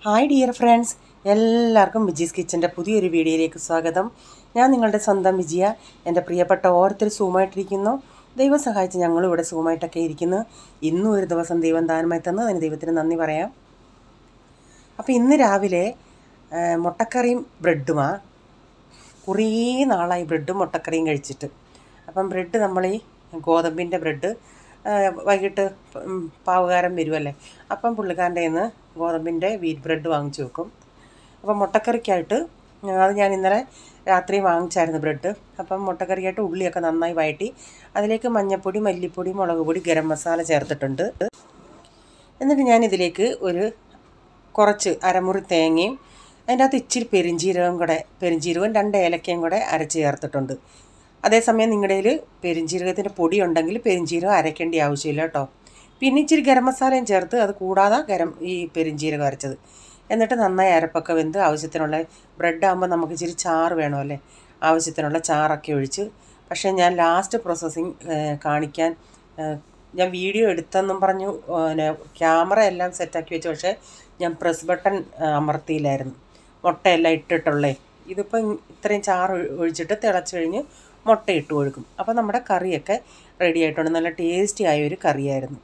Hi dear friends, എല്ലാവർക്കും വിജീസ് കിച്ചൻ്റെ പുതിയൊരു വീഡിയോയിലേക്ക് സ്വാഗതം. ഞാൻ നിങ്ങളുടെ സ്വന്തം വിജയ. എൻ്റെ പ്രിയപ്പെട്ട ഓരോരുത്തർ സൂമായിട്ടിരിക്കുന്നു. ദൈവം സഹായിച്ച് ഞങ്ങളും ഇവിടെ സൂമായിട്ടൊക്കെ ഇരിക്കുന്നു. ഇന്നും ഒരു ദിവസം ദൈവം ദാനമായി തന്നു, അതിന് ദൈവത്തിന് നന്ദി പറയാം. അപ്പോൾ ഇന്ന് രാവിലെ മുട്ടക്കറിയും ബ്രെഡുമാ. കുറേ നാളായി ബ്രെഡും മുട്ടക്കറിയും കഴിച്ചിട്ട്. അപ്പം ബ്രെഡ് നമ്മൾ ഈ ഗോതമ്പിൻ്റെ ബ്രെഡ് വൈകിട്ട് പാവുകാരൻ വരുമല്ലേ, അപ്പം പുള്ളിക്കാരൻ്റെ നിന്ന് ഗോതമ്പിൻ്റെ വീറ്റ് ബ്രെഡ് വാങ്ങിച്ചു വെക്കും. അപ്പം മുട്ടക്കറിക്കായിട്ട് അത് ഞാൻ ഇന്നലെ രാത്രി വാങ്ങിച്ചായിരുന്നു ബ്രെഡ്. അപ്പം മുട്ടക്കറിയായിട്ട് ഉള്ളിയൊക്കെ നന്നായി വഴറ്റി അതിലേക്ക് മഞ്ഞൾപ്പൊടി, മല്ലിപ്പൊടി, മുളക് പൊടി, ഗരം മസാല ചേർത്തിട്ടുണ്ട്. എന്നിട്ട് ഞാനിതിലേക്ക് കുറച്ച് അരമുറി തേങ്ങയും അതിൻ്റെ അകത്ത് ഇച്ചിരി പെരിഞ്ചീരകവും 2 ഏലക്കയും കൂടെ അരച്ച് ചേർത്തിട്ടുണ്ട്. അതേസമയം നിങ്ങളുടെ കയ്യിൽ പെരിഞ്ചീരകത്തിൻ്റെ പൊടി ഉണ്ടെങ്കിൽ പെരിഞ്ചീരകം അരയ്ക്കേണ്ട ആവശ്യമില്ല കേട്ടോ. പിന്നെ ഇച്ചിരി ഗരം മസാലയും ചേർത്ത്, അത് കൂടാതെ ഈ പെരിഞ്ചീരകം അരച്ചത്. എന്നിട്ട് നന്നായി അരപ്പൊക്കെ വെന്ത് ആവശ്യത്തിനുള്ള ബ്രെഡ് ആകുമ്പോൾ നമുക്ക് ഇച്ചിരി ചാറ് വേണമല്ലേ, ആവശ്യത്തിനുള്ള ചാറൊക്കെ ഒഴിച്ച്. പക്ഷേ ഞാൻ ലാസ്റ്റ് പ്രോസസ്സിങ് കാണിക്കാൻ ഞാൻ വീഡിയോ എടുത്തെന്നും പറഞ്ഞു ക്യാമറ എല്ലാം സെറ്റാക്കി വെച്ചു. പക്ഷേ ഞാൻ പ്രസ് ബട്ടൺ അമർത്തിയില്ലായിരുന്നു, മുട്ടയെല്ലാം ഇട്ടിട്ടുള്ളേ. ഇതിപ്പോൾ ഇത്രയും ചാറ് ഒഴിച്ചിട്ട് തിളച്ച് കഴിഞ്ഞ് മുട്ട ഇട്ട് കൊടുക്കും. അപ്പോൾ നമ്മുടെ കറിയൊക്കെ റെഡി ആയിട്ടുണ്ട്. നല്ല ടേസ്റ്റി ആയൊരു കറിയായിരുന്നു.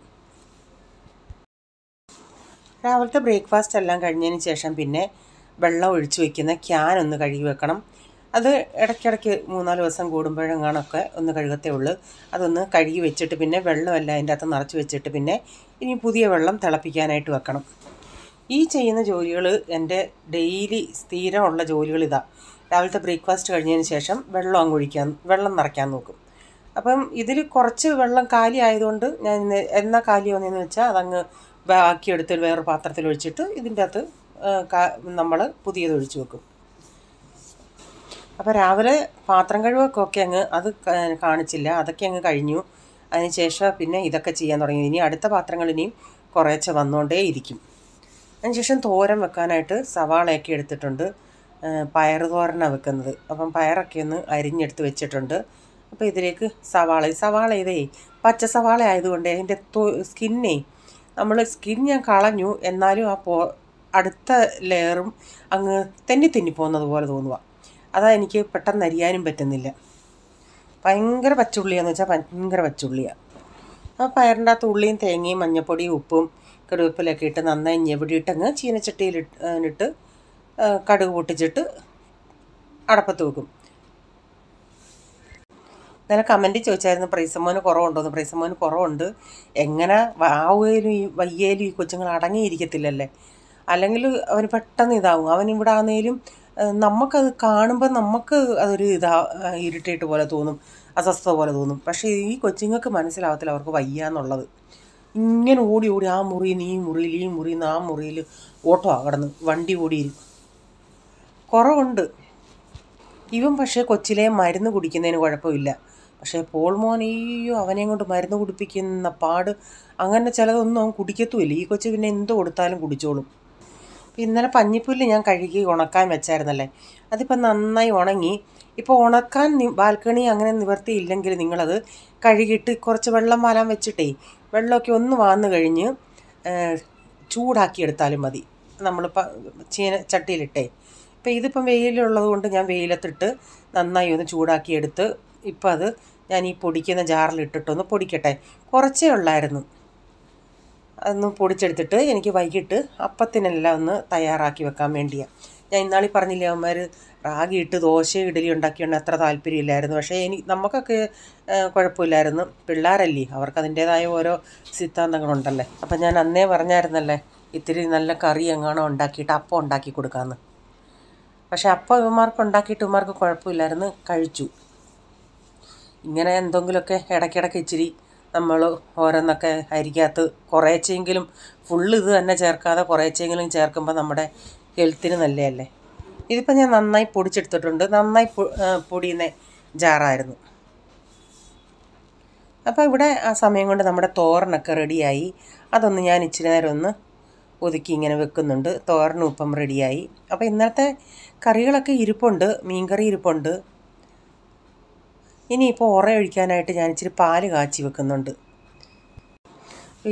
രാവിലത്തെ ബ്രേക്ക്ഫാസ്റ്റ് എല്ലാം കഴിഞ്ഞതിന് ശേഷം പിന്നെ വെള്ളം ഒഴിച്ച് വയ്ക്കുന്ന ക്യാൻ ഒന്ന് കഴുകി വെക്കണം. അത് ഇടയ്ക്കിടയ്ക്ക് 3-4 ദിവസം കൂടുമ്പോഴെങ്ങാനൊക്കെ ഒന്ന് കഴുകത്തേ ഉള്ളൂ. അതൊന്ന് കഴുകി വെച്ചിട്ട് പിന്നെ വെള്ളമെല്ലാം അതിൻ്റെ അകത്ത് നിറച്ച് വെച്ചിട്ട് പിന്നെ ഇനി പുതിയ വെള്ളം തിളപ്പിക്കാനായിട്ട് വെക്കണം. ഈ ചെയ്യുന്ന ജോലികൾ എൻ്റെ ഡെയിലി സ്ഥിരമുള്ള ജോലികൾ ഇതാ. രാവിലത്തെ ബ്രേക്ക്ഫാസ്റ്റ് കഴിഞ്ഞതിന് ശേഷം വെള്ളം നിറയ്ക്കാൻ നോക്കും. അപ്പം ഇതിൽ കുറച്ച് വെള്ളം കാലി ആയതുകൊണ്ട് ഞാൻ എന്നാ കാലി വന്നതെന്ന് വെച്ചാൽ അതങ്ങ് ബാക്കിയെടുത്ത് വേറൊരു പാത്രത്തിൽ ഒഴിച്ചിട്ട് ഇതിൻ്റെ അകത്ത് നമ്മൾ പുതിയത് ഒഴിച്ച് വെക്കും. അപ്പോൾ രാവിലെ പാത്രം കഴുകൊക്കെ അത് കാണിച്ചില്ല, അതൊക്കെ അങ്ങ് കഴിഞ്ഞു. അതിന് ശേഷം പിന്നെ ഇതൊക്കെ ചെയ്യാൻ തുടങ്ങി. ഇനി അടുത്ത പാത്രങ്ങൾ ഇനിയും കുറേശ്ശെ വന്നുകൊണ്ടേ ഇരിക്കും. അതിനുശേഷം തോരൻ വെക്കാനായിട്ട് സവാളയൊക്കെ എടുത്തിട്ടുണ്ട്. പയർ തോരനാണ് വെക്കുന്നത്. അപ്പം പയറൊക്കെ ഒന്ന് അരിഞ്ഞെടുത്ത് വെച്ചിട്ടുണ്ട്. അപ്പോൾ ഇതിലേക്ക് സവാള ഇതേ പച്ച സവാള ആയതുകൊണ്ട് അതിൻ്റെ സ്കിൻ ഞാൻ കളഞ്ഞു. എന്നാലും അടുത്ത ലെയറും അങ്ങ് തെന്നി പോകുന്നത് പോലെ തോന്നുക. അതാ എനിക്ക് പെട്ടെന്ന് അരിയാനും പറ്റുന്നില്ല. ഭയങ്കര പച്ചുള്ളിയാന്ന് വെച്ചാൽ ഭയങ്കര പച്ചുള്ളിയാണ്. അപ്പോൾ പയറിൻ്റെ അകത്ത് ഉള്ളിയും തേങ്ങയും മഞ്ഞൾപ്പൊടിയും ഉപ്പും കറിവേപ്പിലൊക്കെ ഇട്ട് നന്നായി ഞെവിടിയിട്ടങ്ങ് ചീനച്ചട്ടിയിലിട്ട് കടുക് പൊട്ടിച്ചിട്ട് അടപ്പത്ത് വെക്കും. ഇന്നലെ കമൻറ്റ് ചോദിച്ചായിരുന്നു പ്രൈസമ്മോന് കുറവുണ്ടോയെന്ന്. പ്രൈസമ്മോന് കുറവുണ്ട്. എങ്ങനെ ആവുകയിലും ഈ വയ്യേലും ഈ കൊച്ചുങ്ങൾ അടങ്ങിയിരിക്കത്തില്ലല്ലേ, അല്ലെങ്കിൽ അവന് പെട്ടെന്ന് ഇതാവും. അവനിവിടെ ആണെങ്കിലും നമുക്കത് കാണുമ്പോൾ നമുക്ക് അതൊരു ഇറിറ്റേറ്റ് പോലെ തോന്നും, അസ്വസ്ഥത പോലെ തോന്നും. പക്ഷേ ഈ കൊച്ചുങ്ങൾക്ക് മനസ്സിലാവത്തില്ല അവർക്ക് വയ്യാന്നുള്ളത്. ഇങ്ങനെ ഓടി ആ മുറിയിൽ നിന്ന് ഈ മുറിയിൽ നിന്ന് ആ മുറിയിൽ ഓട്ടോ കിടന്ന് വണ്ടി ഓടിയിരിക്കും. കുറവുണ്ട് ഇവൻ. പക്ഷേ കൊച്ചിലെ മരുന്ന് കുടിക്കുന്നതിന് കുഴപ്പമില്ല. പക്ഷേ പോൾമോൻ അവനെയും കൊണ്ട് മരുന്ന് കുടിപ്പിക്കുന്ന പാട്, അങ്ങനെ ചിലതൊന്നും അവൻ കുടിക്കത്തുമില്ല. ഈ കൊച്ച് പിന്നെ എന്ത് കൊടുത്താലും കുടിച്ചോളും. ഇന്നലെ പഞ്ഞിപ്പുല്ല് ഞാൻ കഴുകി ഉണക്കാൻ വെച്ചായിരുന്നല്ലേ, അതിപ്പോൾ നന്നായി ഉണങ്ങി. ഇപ്പോൾ ഉണക്കാൻ ബാൽക്കണി അങ്ങനെ നിവർത്തിയില്ലെങ്കിൽ നിങ്ങളത് കഴുകിയിട്ട് കുറച്ച് വെള്ളം വാലാൻ വെച്ചിട്ടേ വെള്ളമൊക്കെ ഒന്ന് വാന്ന് കഴിഞ്ഞ് ചൂടാക്കിയെടുത്താലും മതി. നമ്മളിപ്പോൾ ചട്ടിയിലിട്ടേ. ഇപ്പോൾ ഇതിപ്പം വെയിലുള്ളത് കൊണ്ട് ഞാൻ വെയിലത്തിട്ട് നന്നായി ഒന്ന് ചൂടാക്കിയെടുത്ത് ഇപ്പം അത് ഞാൻ ഈ പൊടിക്കുന്ന ജാറിലിട്ടിട്ടൊന്ന് പൊടിക്കട്ടെ. കുറച്ചേ ഉള്ളായിരുന്നു. അതൊന്ന് പൊടിച്ചെടുത്തിട്ട് എനിക്ക് വൈകിട്ട് അപ്പത്തിനെല്ലാം ഒന്ന് തയ്യാറാക്കി വെക്കാൻ വേണ്ടിയാണ്. ഞാൻ ഇന്നാളീ പറഞ്ഞില്ലേ, അവന്മാർ റാഗി ഇട്ട് ദോശ ഇഡലി ഉണ്ടാക്കിയുണ്ട് അത്ര താല്പര്യമില്ലായിരുന്നു. പക്ഷേ നമുക്കൊക്കെ കുഴപ്പമില്ലായിരുന്നു. പിള്ളേരല്ലേ, അവർക്ക് അതിൻ്റേതായ ഓരോ സിദ്ധാന്തങ്ങളുണ്ടല്ലേ. അപ്പം ഞാൻ അന്നേ പറഞ്ഞായിരുന്നല്ലേ ഇത്തിരി നല്ല കറി എങ്ങാണോ ഉണ്ടാക്കിയിട്ട് അപ്പം ഉണ്ടാക്കി കൊടുക്കാമെന്ന്. പക്ഷേ അപ്പം ഇവന്മാർക്ക് ഉണ്ടാക്കിയിട്ട് ഇവന്മാർക്ക് കുഴപ്പമില്ലായിരുന്നു, കഴിച്ചു. ഇങ്ങനെ എന്തെങ്കിലുമൊക്കെ ഇടയ്ക്കിടയ്ക്ക് ഇച്ചിരി നമ്മൾ ഓരോന്നൊക്കെ അരിക്കകത്ത് കുറേച്ചെങ്കിലും ഫുള്ള് ഇത് തന്നെ ചേർക്കാതെ കുറേച്ചെങ്കിലും ചേർക്കുമ്പോൾ നമ്മുടെ ഹെൽത്തിന് നല്ലതല്ലേ. ഇതിപ്പോൾ ഞാൻ നന്നായി പൊടിച്ചെടുത്തിട്ടുണ്ട്. നന്നായി പൊടിയുന്ന ജാറായിരുന്നു. അപ്പോൾ ഇവിടെ ആ സമയം കൊണ്ട് നമ്മുടെ തോരനൊക്കെ റെഡിയായി. അതൊന്ന് ഞാൻ ഇച്ചിരി നേരം ഒന്ന് ഒതുക്കി ഇങ്ങനെ വെക്കുന്നുണ്ട്. തോരനും ഇപ്പം റെഡിയായി. അപ്പോൾ ഇന്നത്തെ കറികളൊക്കെ ഇരിപ്പുണ്ട്. മീൻകറി ഇരിപ്പുണ്ട്. ഇനിയിപ്പോൾ ഒഴിക്കാനായിട്ട് ഞാൻ ഇച്ചിരി പാല് കാച്ചി വെക്കുന്നുണ്ട്.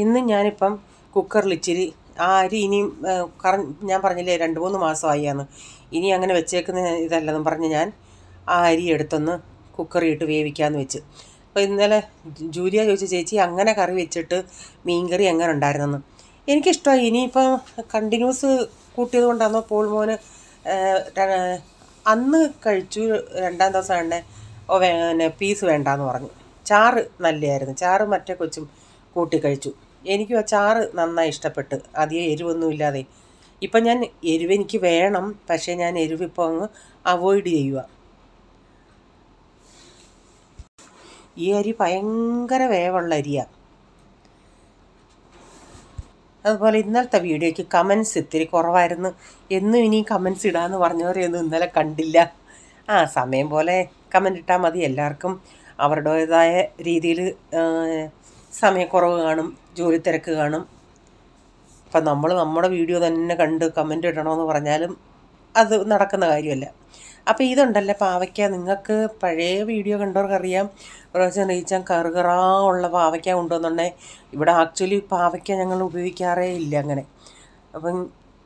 ഇന്ന് ഞാനിപ്പം കുക്കറിൽ ഇച്ചിരി ആ അരി ഇനിയും ഞാൻ പറഞ്ഞില്ലേ 2-3 മാസമായിന്ന്, ഇനി അങ്ങനെ വെച്ചേക്കുന്ന ഇതല്ലെന്നും പറഞ്ഞ് ഞാൻ ആ അരി എടുത്തൊന്ന് കുക്കറിയിട്ട് വേവിക്കാമെന്ന് വെച്ച്. അപ്പോൾ ഇന്നലെ ജൂലിയ ചോദിച്ചു, ചേച്ചി അങ്ങനെ കറി വെച്ചിട്ട് മീൻകറി എങ്ങനെ ഉണ്ടായിരുന്നെന്ന്. എനിക്കിഷ്ടമായി. ഇനിയിപ്പം കണ്ടിന്യൂസ് കൂട്ടിയത് കൊണ്ടാണോ പോൾ മോന് അന്ന് കഴിച്ചു, 2-ാം ദിവസം തന്നെ പിന്നെ പീസ് വേണ്ടാന്ന് പറഞ്ഞു. ചാറ് നല്ലതായിരുന്നു, ചാറ് മറ്റേ കൊച്ചും കൂട്ടി കഴിച്ചു. എനിക്കും ആ ചാറ് നന്നായി ഇഷ്ടപ്പെട്ട്, അധികം എരിവൊന്നുമില്ലാതെ. ഇപ്പം ഞാൻ എരിവ് എനിക്ക് വേണം, പക്ഷേ ഞാൻ എരിവ് ഇപ്പോൾ അങ്ങ് അവോയ്ഡ് ചെയ്യുക. ഈ അരി ഭയങ്കര വേവുള്ള അരിയാണ്. അതുപോലെ ഇന്നലത്തെ വീഡിയോയ്ക്ക് കമൻസ് ഇത്തിരി കുറവായിരുന്നു. എന്നും ഇനി കമൻസ് ഇടാമെന്ന് പറഞ്ഞവരെയൊന്നും ഇന്നലെ കണ്ടില്ല. സമയം പോലെ കമൻ്റ് ഇട്ടാൽ മതി. എല്ലാവർക്കും അവരുടേതായ രീതിയിൽ സമയക്കുറവ് കാണും, ജോലി തിരക്ക് കാണും. അപ്പം നമ്മൾ നമ്മുടെ വീഡിയോ തന്നെ കണ്ട് കമൻ്റ് ഇടണമെന്ന് പറഞ്ഞാലും അത് നടക്കുന്ന കാര്യമല്ല. അപ്പോൾ ഇതുണ്ടല്ലോ പാവയ്ക്ക, നിങ്ങൾക്ക് പഴയ വീഡിയോ കണ്ടവർക്കറിയാം, പ്രാവശ്യം റീച്ചാൻ കറുകറാ ഉള്ള പാവയ്ക്ക കൊണ്ടുവന്നുണ്ടേ. ഇവിടെ ആക്ച്വലി പാവയ്ക്ക ഞങ്ങൾ ഉപയോഗിക്കാറേ ഇല്ല അങ്ങനെ. അപ്പം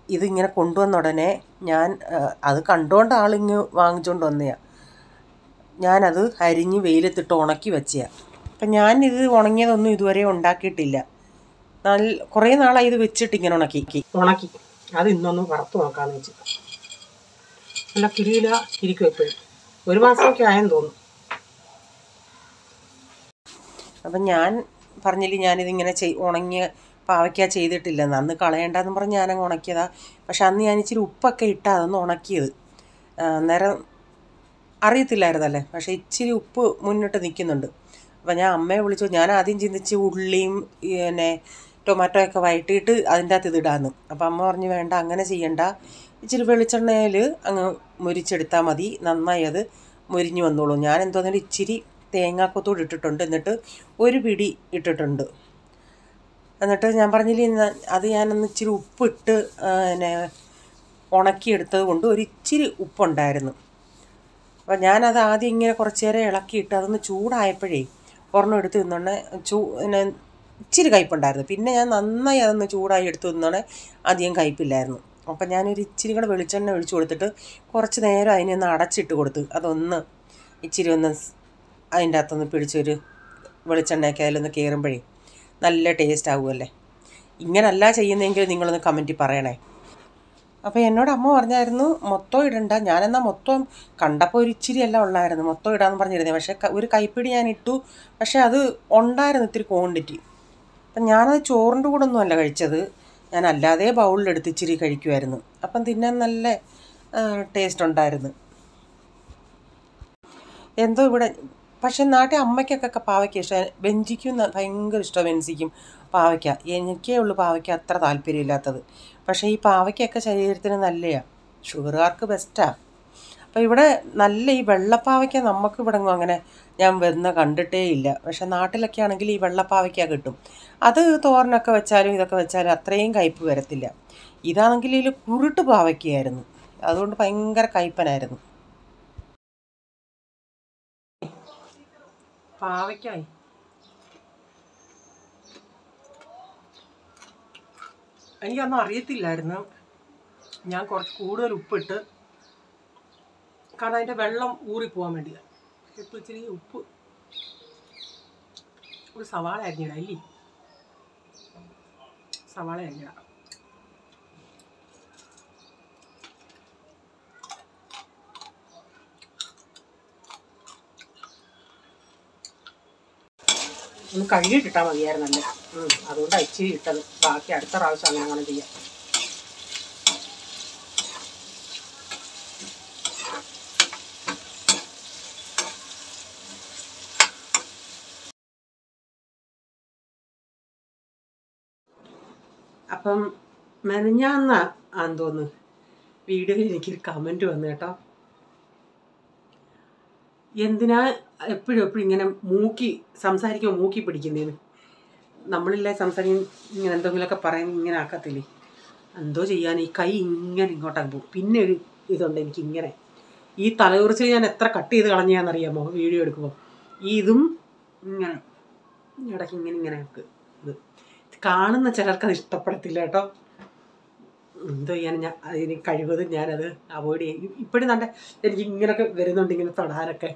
ഇതിങ്ങനെ കൊണ്ടുവന്ന ഉടനെ ഞാൻ അത് കണ്ടുകൊണ്ട് ആളിങ്ങ് വാങ്ങിച്ചുകൊണ്ട് വന്നതാണ്. ഞാനത് അരിഞ്ഞ് വെയിലത്തിട്ട് ഉണക്കി വെച്ചതാണ്. അപ്പം ഞാനിത് ഉണങ്ങിയതൊന്നും ഇതുവരെ ഉണ്ടാക്കിയിട്ടില്ല. കുറേ നാളായി ഇത് വെച്ചിട്ട് ഇങ്ങനെ ഉണക്കി അത് ഇന്നൊന്ന് വറുത്ത് നോക്കാമെന്ന് വെച്ചു. നല്ല ഇരിക്കും എപ്പോഴും. 1 മാസമൊക്കെ ആയെന്ന് തോന്നുന്നു. അപ്പം ഞാൻ പറഞ്ഞില്ലേ, ഞാനിതിങ്ങനെ ഉണങ്ങിയ പാവയ്ക്ക ചെയ്തിട്ടില്ലെന്ന്. അന്ന് കളയണ്ടെന്ന് പറഞ്ഞ് ഞാനങ്ങ് ഉണക്കിയതാണ്. പക്ഷെ അന്ന് ഞാൻ ഇച്ചിരി ഉപ്പൊക്കെ ഇട്ടാണ് അതൊന്ന് ഉണക്കിയത്. അന്നേരം അറിയത്തില്ലായിരുന്നല്ലേ, പക്ഷേ ഇച്ചിരി ഉപ്പ് മുന്നിട്ട് നിൽക്കുന്നുണ്ട്. അപ്പം ഞാൻ അമ്മയെ വിളിച്ചു. ഞാൻ ആദ്യം ചിന്തിച്ച് ഉള്ളിയും പിന്നെ ടൊമാറ്റോയൊക്കെ വഴറ്റിയിട്ട് അതിൻ്റെ അകത്ത് ഇതിടാമെന്ന്. അപ്പം അമ്മ പറഞ്ഞു വേണ്ട, അങ്ങനെ ചെയ്യണ്ട, ഇച്ചിരി വെളിച്ചെണ്ണയിൽ അങ്ങ് മുരിച്ചെടുത്താൽ മതി, നന്നായി അത് മുരിഞ്ഞ് വന്നോളൂ. ഞാൻ എന്തോന്നാലും ഇച്ചിരി തേങ്ങാക്കൊത്തൂട് ഇട്ടിട്ടുണ്ട്, എന്നിട്ട് 1 പിടി ഇട്ടിട്ടുണ്ട്. എന്നിട്ട് ഞാൻ പറഞ്ഞില്ലേ, അത് ഞാനൊന്ന് ഇച്ചിരി ഉപ്പിട്ട് പിന്നെ ഉണക്കിയെടുത്തത് കൊണ്ട് ഒരിച്ചിരി ഉപ്പുണ്ടായിരുന്നു. അപ്പം ഞാനത് ആദ്യം ഇങ്ങനെ കുറച്ച് നേരം ഇളക്കിയിട്ട് അതൊന്ന് ചൂടായപ്പോഴേ ഒരെണ്ണം എടുത്ത് തിന്നോണേ പിന്നെ ഇച്ചിരി കയ്പ്പുണ്ടായിരുന്നു. പിന്നെ ഞാൻ നന്നായി അതൊന്ന് ചൂടായി എടുത്ത് തിന്നോണേ അധികം കയ്പ്പില്ലായിരുന്നു. അപ്പം ഞാനൊരു ഇച്ചിരി കൂടെ വെളിച്ചെണ്ണ ഒഴിച്ച് കൊടുത്തിട്ട് കുറച്ച് നേരം അതിനെ ഒന്ന് അടച്ചിട്ട് കൊടുത്ത് അതൊന്ന് ഇച്ചിരി ഒന്ന് അതിൻ്റെ അകത്തൊന്ന് പിടിച്ചൊരു വെളിച്ചെണ്ണയൊക്കെ അതിലൊന്ന് കയറുമ്പോഴേ നല്ല ടേസ്റ്റ് ആകുമല്ലേ. ഇങ്ങനല്ല ചെയ്യുന്നതെങ്കിൽ നിങ്ങളൊന്ന് കമൻറ്റിൽ പറയണേ. അപ്പോൾ എന്നോട് അമ്മ പറഞ്ഞായിരുന്നു മൊത്തം ഇടണ്ട. ഞാനെന്നാൽ മൊത്തം കണ്ടപ്പോൾ ഒരു ഇച്ചിരി എല്ലാം ഉള്ളായിരുന്നു, മൊത്തം ഇടാമെന്ന് പറഞ്ഞിരുന്നത്. പക്ഷേ ഒരു കൈപ്പിടി ഞാൻ ഇട്ടു, പക്ഷേ അത് ഉണ്ടായിരുന്നു ഇത്തിരി ക്വാണ്ടിറ്റി. അപ്പം ഞാനത് ചോറിൻ്റെ കൂടെ ഒന്നും അല്ല കഴിച്ചത്, ഞാൻ അല്ലാതെ ബൗളിലെടുത്ത് ഇച്ചിരി കഴിക്കുമായിരുന്നു. അപ്പം തിന്നാൻ നല്ല ടേസ്റ്റ് ഉണ്ടായിരുന്നു. എന്തോ ഇവിടെ പക്ഷെ നാട്ടിൽ അമ്മയ്ക്കൊക്കെ പാവയ്ക്ക ഇഷ്ടം. ബെഞ്ചിക്കും ഭയങ്കര ഇഷ്ടമാണ്, ബെൻസിക്കും പാവയ്ക്ക. എനിക്കേ ഉള്ളൂ പാവയ്ക്ക അത്ര താല്പര്യമില്ലാത്തത്. പക്ഷേ ഈ പാവയ്ക്കൊക്കെ ശരീരത്തിന് നല്ലതാണ്, ഷുഗറുകാർക്ക് ബെസ്റ്റാണ്. അപ്പോൾ ഇവിടെ നല്ല ഈ വെള്ളപ്പാവയ്ക്ക നമുക്ക് ഇവിടെ അങ്ങനെ ഞാൻ കണ്ടിട്ടേ ഇല്ല. പക്ഷെ നാട്ടിലൊക്കെ ആണെങ്കിൽ ഈ വെള്ളപ്പാവയ്ക്ക കിട്ടും. അത് തോരനൊക്കെ വെച്ചാലും ഇതൊക്കെ വെച്ചാലും അത്രയും കയ്പ്പ് വരത്തില്ല. ഇതാണെങ്കിൽ ഇതിൽ കുരുട്ട് പാവയ്ക്കയായിരുന്നു, അതുകൊണ്ട് ഭയങ്കര കയ്പ്പനായിരുന്നു. പാവയ്ക്കായി എനിക്കൊന്നും അറിയത്തില്ലായിരുന്നു. ഞാൻ കുറച്ച് കൂടുതൽ ഉപ്പിട്ട്, കാരണം അതിൻ്റെ വെള്ളം ഊറിപ്പോകാൻ വേണ്ടിയാണ്. ഇപ്പോൾ ഇച്ചിരി ഉപ്പ്, ഒരു സവാള അരിഞ്ഞിടാം ഇല്ലേ, സവാള അരിഞ്ഞിടാം. ഒന്ന് കഴുകിയിട്ടിട്ടാൽ മതിയായിരുന്നല്ലേ, അതുകൊണ്ട് ഇച്ചിരി ഇട്ടത്. ബാക്കി അടുത്ത പ്രാവശ്യം അങ്ങനെ ചെയ്യാം. അപ്പം മെനഞ്ഞാന്നാന്ന് തോന്നുന്നു വീഡിയോയിൽ എനിക്കൊരു കമൻറ്റ് വന്നു കേട്ടോ. എന്തിനാ എപ്പോഴും ഇങ്ങനെ സംസാരിക്കുമ്പോൾ മൂക്കി പിടിക്കുന്നതിന്? നമ്മളില്ലേ സംസാരിക്കും ഇങ്ങനെ എന്തെങ്കിലുമൊക്കെ പറയുന്നത് ഇങ്ങനെ ആക്കത്തില്ലേ? എന്തോ ചെയ്യാൻ, ഈ കൈ ഇങ്ങനെ ഇങ്ങോട്ടങ്ങ് പോകും. പിന്നെ ഒരു ഇതുണ്ട് എനിക്കിങ്ങനെ, ഈ തലകുറിച്ച് ഞാൻ എത്ര കട്ട് ചെയ്ത് കളഞ്ഞാന്നറിയാമോ വീഡിയോ എടുക്കുമ്പോൾ. ഇതും ഇങ്ങനെ ഇടയ്ക്ക് ഇങ്ങനെ ഇത് കാണുന്ന ചിലർക്ക് അത് ഇഷ്ടപ്പെടത്തില്ല കേട്ടോ. എന്തോ ചെയ്യാൻ ഞാൻ അതിന് കഴിവതും ഞാനത് അവോയ്ഡ് ചെയ്യും. ഇപ്പോഴും നല്ല എനിക്ക് ഇങ്ങനെയൊക്കെ വരുന്നുണ്ട്, ഇങ്ങനെ തൊടാനൊക്കെ.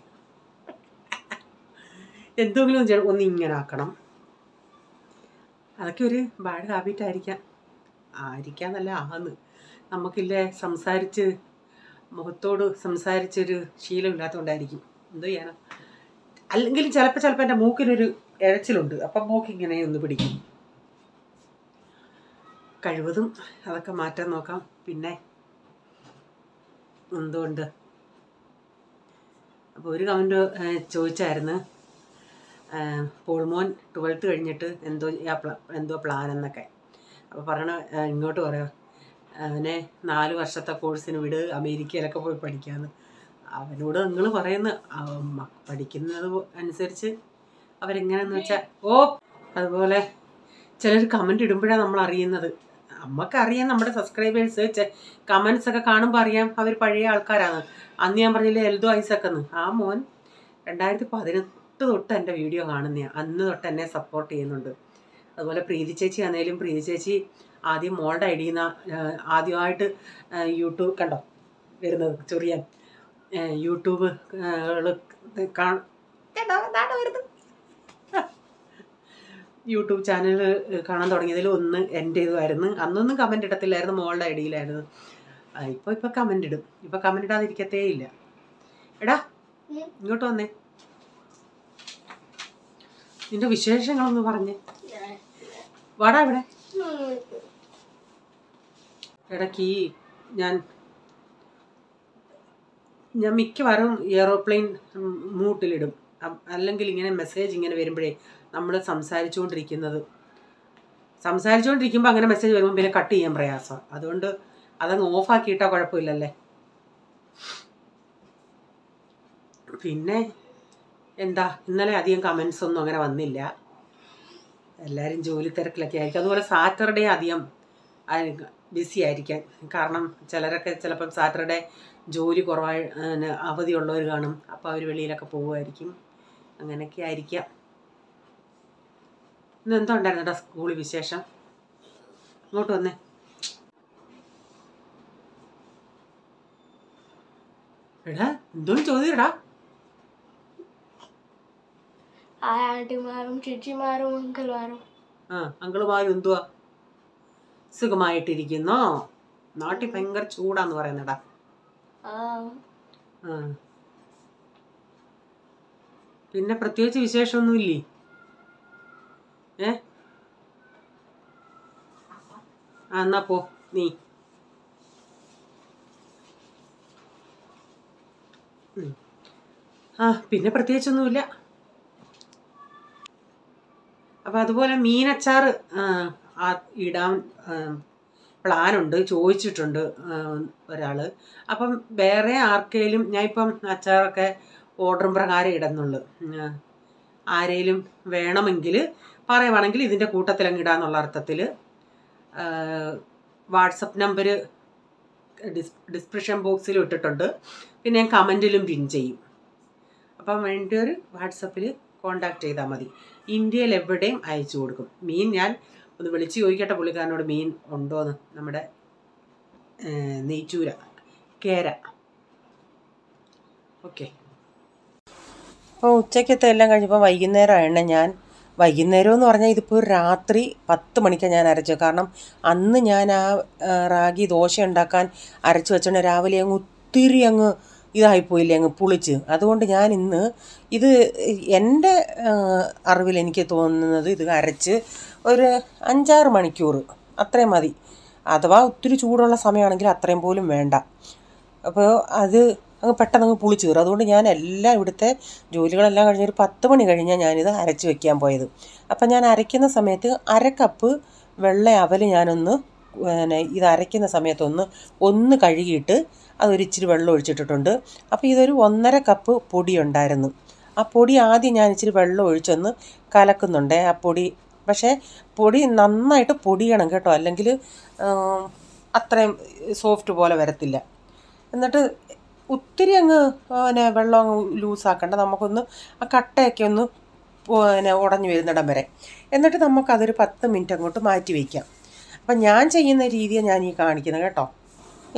എന്തെങ്കിലും ഒന്ന് ഇങ്ങനെ ആക്കണം. അതൊക്കെ ഒരു ബാഡ് ഹാബിറ്റ് ആയിരിക്കാന്നല്ല ആന്ന്. നമുക്കില്ലേ മുഖത്തോട് സംസാരിച്ചൊരു ശീലമില്ലാത്തതുകൊണ്ടായിരിക്കും. എന്തോ ചെയ്യാനാ. അല്ലെങ്കിൽ ചിലപ്പോൾ എൻ്റെ മൂക്കിനൊരു ഇഴച്ചിലുണ്ട്. അപ്പം മൂക്കിങ്ങനെ ഒന്ന് പിടിക്കും. കഴിവതും അതൊക്കെ മാറ്റാൻ നോക്കാം. പിന്നെ എന്തുകൊണ്ട് അപ്പോൾ ഒരു ചോദിച്ചായിരുന്നു, പോൾമോൻ 12th കഴിഞ്ഞിട്ട് എന്തോ പ്ലാൻ എന്നൊക്കെ. അപ്പോൾ ഇങ്ങോട്ട് പറയാം, അവനെ 4 വർഷത്തെ കോഴ്സിന് വിട്, അമേരിക്കയിലൊക്കെ പോയി പഠിക്കാമെന്ന്. അവനോട് നിങ്ങൾ പറയുന്ന പഠിക്കുന്നത് അനുസരിച്ച് അവരെങ്ങനെയെന്ന് വെച്ചാൽ അതുപോലെ ചിലർ കമൻ്റ് ഇടുമ്പോഴാണ് നമ്മൾ അറിയുന്നത്. നമുക്കറിയാം, നമ്മുടെ സബ്സ്ക്രൈബേഴ്സ് കമൻസ് ഒക്കെ കാണുമ്പോൾ അറിയാം അവർ പഴയ ആൾക്കാരാണ്. അന്ന് ഞാൻ പറഞ്ഞില്ലേ എൽദോ ഐസക്കെന്ന്, ആ മോൻ 2018 തൊട്ട് എൻ്റെ വീഡിയോ കാണുന്നതാണ്. അന്ന് തൊട്ട് എന്നെ സപ്പോർട്ട് ചെയ്യുന്നുണ്ട്. അതുപോലെ പ്രീതി ചേച്ചി ആണെങ്കിലും, പ്രീതി ചേച്ചി ആദ്യം മോളുടെ ഐഡിയിൽ നിന്ന് ആദ്യമായിട്ട് യൂട്യൂബ് കണ്ടോ വരുന്നത് ചൊറിയാൻ യൂട്യൂബ് യൂട്യൂബ് ചാനൽ കാണാൻ തുടങ്ങിയതിൽ ഒന്ന് എൻ്റെ ഇതുമായിരുന്നു. അന്നൊന്നും കമൻ്റ് ഇടത്തില്ലായിരുന്നു, മോളുടെ ഐഡിയിലായിരുന്നു. ഇപ്പോൾ കമൻ്റ് ഇടും. ഇപ്പോൾ കമൻ്റ് ഇടാതിരിക്കത്തേ ഇല്ല. എടാ ഇങ്ങോട്ട് വന്നേ, നിന്റെ വിശേഷങ്ങളൊന്ന് പറഞ്ഞേ. വാടാ ഇവിടെ. ഇടയ്ക്ക് ഞാൻ മിക്കവാറും എയറോപ്ലെയിൻ മൂട്ടിലിടും. അല്ലെങ്കിൽ ഇങ്ങനെ മെസ്സേജ് ഇങ്ങനെ വരുമ്പോഴേ നമ്മൾ സംസാരിച്ചുകൊണ്ടിരിക്കുമ്പോൾ അങ്ങനെ മെസ്സേജ് വരുമ്പോൾ പിന്നെ കട്ട് ചെയ്യാൻ പ്രയാസം. അതുകൊണ്ട് അതങ്ങ് ഓഫാക്കിയിട്ടാൽ കുഴപ്പമില്ലല്ലേ. പിന്നെ എന്താ, ഇന്നലെ അധികം കമൻസ് ഒന്നും അങ്ങനെ വന്നില്ല. എല്ലാവരും ജോലി തിരക്കിലൊക്കെ ആയിരിക്കും. അതുപോലെ സാറ്റർഡേ അധികം ബിസി ആയിരിക്കാൻ കാരണം ചിലരൊക്കെ ചിലപ്പം സാറ്റർഡേ ജോലി കുറവായി അവധിയുള്ളവർ കാണും. അപ്പോൾ അവർ വെളിയിലൊക്കെ പോകുമായിരിക്കും. അങ്ങനെയൊക്കെ ആയിരിക്കാം. ഇന്ന് എന്തോ ഉണ്ടായിരുന്നടാ സ്കൂളിൽ വിശേഷം? ഇങ്ങോട്ട് വന്നേ. എടാ എന്തോ ചോദ്യടാ. ആന്റിമാരും ചേച്ചിമാരും അങ്കിളുമാരും എന്തുവാ സുഖമായിട്ടിരിക്കുന്നോ? നാട്ടിൽ ഭയങ്കര ചൂടാന്ന് പറയുന്നടാ. പിന്നെ പ്രത്യേകിച്ച് വിശേഷമൊന്നുമില്ലേ? എന്നാ പോ നീ. പിന്നെ പ്രത്യേകിച്ചൊന്നുമില്ല. അപ്പം അതുപോലെ മീനച്ചാർ ഇടാൻ പ്ലാനുണ്ട്, ചോദിച്ചിട്ടുണ്ട് ഒരാൾ. അപ്പം വേറെ ആർക്കെങ്കിലും ഞാൻ ഇപ്പം അച്ചാറൊക്കെ ഓർഡറും പ്രകാരം ഇടുന്നുള്ളൂ. ആരെങ്കിലും വേണമെങ്കിൽ പറയുവാണെങ്കിൽ ഇതിൻ്റെ കൂട്ടത്തിലങ്ങ് ഇടാന്നുള്ള അർത്ഥത്തിൽ വാട്സപ്പ് നമ്പർ ഡിസ്ക്രിപ്ഷൻ ബോക്സിൽ ഇട്ടിട്ടുണ്ട്. പിന്നെ ഞാൻ കമൻറ്റിലും പിൻ ചെയ്യും. അപ്പം വേണ്ടിയൊരു വാട്സപ്പിൽ കോണ്ടാക്ട് ചെയ്താൽ മതി. ഇന്ത്യയിൽ എവിടെയും അയച്ചു കൊടുക്കും. മീൻ ഞാൻ ഒന്ന് വിളിച്ച് ചോദിക്കട്ടെ പുള്ളിക്കാരനോട്, മീൻ ഉണ്ടോയെന്ന്. നമ്മുടെ നെയ്ച്ചൂര കേര. ഓക്കെ. അപ്പോൾ ഉച്ചയ്ക്കത്തെ എല്ലാം കഴിഞ്ഞപ്പോൾ വൈകുന്നേരമാണ്. വൈകുന്നേരം എന്ന് പറഞ്ഞാൽ ഇതിപ്പോൾ രാത്രി 10 മണിക്കാണ് ഞാൻ അരച്ചത്. കാരണം അന്ന് ഞാൻ റാഗി ദോശ ഉണ്ടാക്കാൻ അരച്ച് വെച്ചോണ്ട് രാവിലെ ഒത്തിരി ഇതായിപ്പോയില്ലേ, പുളിച്ച്. അതുകൊണ്ട് ഞാൻ ഇന്ന് ഇത് എൻ്റെ അറിവിൽ എനിക്ക് തോന്നുന്നത് ഇത് അരച്ച് ഒരു 5-6 മണിക്കൂർ അത്രയും മതി. അഥവാ ഒത്തിരി ചൂടുള്ള സമയമാണെങ്കിൽ അത്രയും പോലും വേണ്ട. അപ്പോൾ അത് പെട്ടെന്ന് പുളിച്ച് കയറും. അതുകൊണ്ട് ഞാൻ ഇവിടുത്തെ ജോലികളെല്ലാം കഴിഞ്ഞൊരു 10 മണി കഴിഞ്ഞാൽ ഞാനിത് അരച്ച് വെക്കാൻ പോയത്. അപ്പം ഞാൻ അരയ്ക്കുന്ന സമയത്ത് 1/2 കപ്പ് വെള്ള അവൽ ഞാനൊന്ന് ഇത് അരയ്ക്കുന്ന സമയത്തൊന്ന് കഴുകിയിട്ട് അതൊരു ഇച്ചിരി വെള്ളം ഒഴിച്ചിട്ടിട്ടുണ്ട്. അപ്പോൾ ഇതൊരു 1.5 കപ്പ് പൊടി ഉണ്ടായിരുന്നു. ആ പൊടി ആദ്യം ഞാൻ ഇച്ചിരി വെള്ളം ഒഴിച്ചൊന്ന് കലക്കുന്നുണ്ട്. ആ പൊടി പക്ഷേ പൊടി നന്നായിട്ട് പൊടിയണം കേട്ടോ, അല്ലെങ്കിൽ അത്രയും സോഫ്റ്റ് പോലെ വരത്തില്ല. എന്നിട്ട് ഒത്തിരി വെള്ളം ലൂസാക്കണ്ട, നമുക്കൊന്ന് ആ കട്ടയൊക്കെ ഒന്ന് ഉടഞ്ഞു വരുന്നിടം വരെ. എന്നിട്ട് നമുക്കതൊരു 10 മിനിറ്റ് അങ്ങോട്ട് മാറ്റി വയ്ക്കാം. അപ്പം ഞാൻ ചെയ്യുന്ന രീതിയാണ് ഞാൻ ഈ കാണിക്കുന്നത് കേട്ടോ.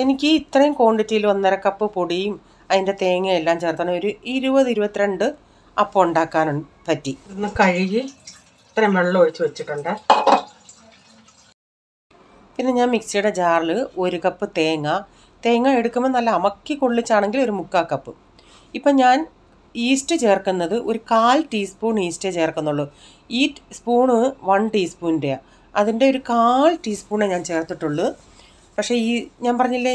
എനിക്ക് ഇത്രയും ക്വാണ്ടിറ്റിയിൽ 1.5 കപ്പ് പൊടിയും അതിൻ്റെ തേങ്ങയെല്ലാം ചേർത്താണ് ഒരു 20-22 അപ്പം ഉണ്ടാക്കാനും പറ്റി. ഒന്ന് കഴുകി ഇത്രയും വെള്ളം ഒഴിച്ച് വെച്ചിട്ടുണ്ട്. പിന്നെ ഞാൻ മിക്സിയുടെ ജാറിൽ 1 കപ്പ് തേങ്ങ എടുക്കുമ്പോൾ നല്ല അമക്കി കൊള്ളിച്ചാണെങ്കിൽ ഒരു 3/4 കപ്പ്. ഇപ്പം ഞാൻ ഈസ്റ്റ് ചേർക്കുന്നത് ഒരു 1/4 ടീസ്പൂൺ ഈസ്റ്റേ ചേർക്കുന്നുള്ളൂ. ഈ സ്പൂണ് 1 ടീസ്പൂണിൻ്റെയാണ്, അതിൻ്റെ ഒരു 1/4 ടീസ്പൂണേ ഞാൻ ചേർത്തിട്ടുള്ളൂ. പക്ഷേ ഞാൻ പറഞ്ഞില്ലേ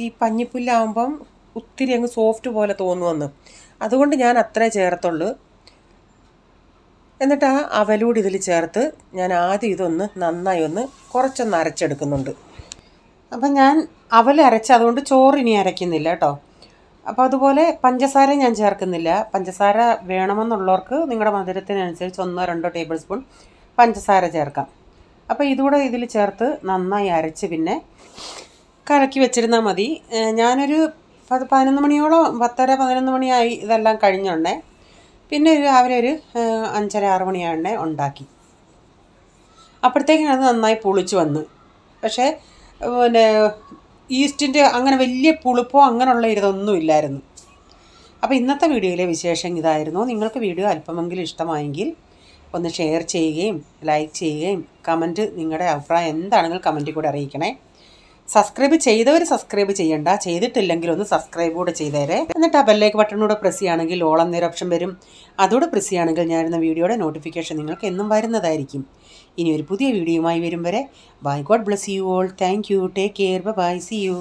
ഈ പഞ്ഞിപ്പുല്ലാവുമ്പം ഒത്തിരി അങ്ങ് സോഫ്റ്റ് പോലെ തോന്നുമെന്ന്, അതുകൊണ്ട് ഞാൻ അത്രേ ചേർത്തുള്ളൂ. എന്നിട്ട് ആ അവലൂടി ഇതിൽ ചേർത്ത് ഞാൻ ആദ്യം ഇതൊന്ന് നന്നായി കുറച്ചൊന്ന് അരച്ചെടുക്കുന്നുണ്ട്. അപ്പം ഞാൻ അവൽ അതുകൊണ്ട് ചോറ് ഇനി അരയ്ക്കുന്നില്ല കേട്ടോ. അപ്പോൾ അതുപോലെ പഞ്ചസാര ഞാൻ ചേർക്കുന്നില്ല. പഞ്ചസാര വേണമെന്നുള്ളവർക്ക് നിങ്ങളുടെ മധുരത്തിനനുസരിച്ച് 1-2 ടേബിൾ സ്പൂൺ പഞ്ചസാര ചേർക്കാം. അപ്പോൾ ഇതുകൂടെ ഇതിൽ ചേർത്ത് നന്നായി അരച്ച് പിന്നെ കലക്കി വെച്ചിരുന്നാൽ മതി. ഞാനൊരു 11 മണിയോളം 10-11 മണിയായി ഇതെല്ലാം കഴിഞ്ഞുണ്ടേ. പിന്നെ രാവിലെ ഒരു 5-6 മണിയാണേ ഉണ്ടാക്കി. അപ്പോഴത്തേക്കും അത് നന്നായി പുളിച്ച് വന്നു. പക്ഷേ പിന്നെ ഈസ്റ്റിൻ്റെ അങ്ങനെ വലിയ പുളിപ്പോ അങ്ങനെയുള്ള ഇതൊന്നും ഇല്ലായിരുന്നു. അപ്പോൾ ഇന്നത്തെ വീഡിയോയിലെ വിശേഷം ഇതായിരുന്നു. നിങ്ങൾക്ക് വീഡിയോ അല്പമെങ്കിലും ഇഷ്ടമായെങ്കിൽ ഒന്ന് ഷെയർ ചെയ്യുകയും ലൈക്ക് ചെയ്യുകയും കമൻറ്റ് നിങ്ങളുടെ അഭിപ്രായം എന്താണെങ്കിലും കമൻറ്റിൽ കൂടെ അറിയിക്കണേ. സബ്സ്ക്രൈബ് ചെയ്തവർ സബ്സ്ക്രൈബ് ചെയ്യണ്ട, ചെയ്തിട്ടില്ലെങ്കിൽ ഒന്ന് സബ്സ്ക്രൈബ് കൂടെ ചെയ്തേരെ. എന്നിട്ട് ആ ബെല്ലൈക്ക് ബട്ടണൂടെ പ്രസ് ചെയ്യുകയാണെങ്കിൽ ഓൾ എന്നൊരു ഓപ്ഷൻ വരും. അതോടെ പ്രസ് ചെയ്യുകയാണെങ്കിൽ ഞാനിരുന്ന വീഡിയോയുടെ നോട്ടിഫിക്കേഷൻ നിങ്ങൾക്ക് എന്നും വരുന്നതായിരിക്കും. ഇനി ഒരു പുതിയ വീഡിയോയുമായി വരും വരെ bye. God bless you all. Thank you. Take care. Bye. See U.